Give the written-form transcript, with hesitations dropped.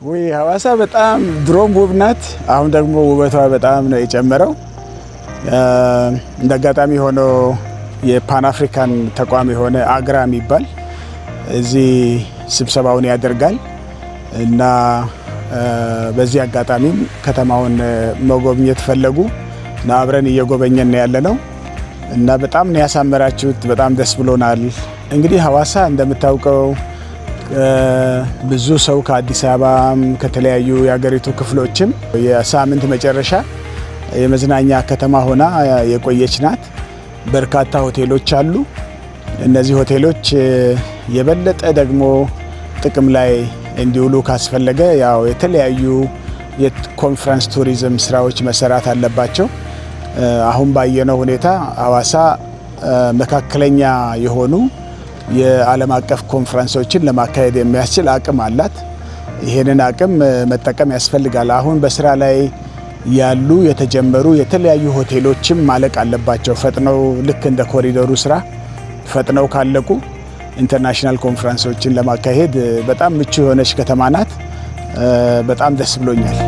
ወይ ሐዋሳ በጣም ድሮም ውብ ናት። አሁን ደግሞ ውበቷ በጣም ነው የጨመረው። እንደጋጣሚ ሆኖ የፓን አፍሪካን ተቋም የሆነ አግራ የሚባል እዚህ ስብሰባውን ያደርጋል እና በዚህ አጋጣሚም ከተማውን መጎብኘት ፈለጉ እና አብረን እየጎበኘን ያለነው እና በጣም ነው ያሳመራችሁት። በጣም ደስ ብሎናል። እንግዲህ ሐዋሳ እንደምታውቀው ብዙ ሰው ከአዲስ አበባም ከተለያዩ የሀገሪቱ ክፍሎችም የሳምንት መጨረሻ የመዝናኛ ከተማ ሆና የቆየች ናት። በርካታ ሆቴሎች አሉ። እነዚህ ሆቴሎች የበለጠ ደግሞ ጥቅም ላይ እንዲውሉ ካስፈለገ ያው የተለያዩ የኮንፈረንስ ቱሪዝም ስራዎች መሰራት አለባቸው። አሁን ባየነው ሁኔታ ሐዋሳ መካከለኛ የሆኑ የዓለም አቀፍ ኮንፈረንሶችን ለማካሄድ የሚያስችል አቅም አላት። ይሄንን አቅም መጠቀም ያስፈልጋል። አሁን በስራ ላይ ያሉ የተጀመሩ የተለያዩ ሆቴሎችም ማለቅ አለባቸው። ፈጥነው ልክ እንደ ኮሪደሩ ስራ ፈጥነው ካለቁ ኢንተርናሽናል ኮንፈረንሶችን ለማካሄድ በጣም ምቹ የሆነች ከተማ ናት። በጣም ደስ ብሎኛል።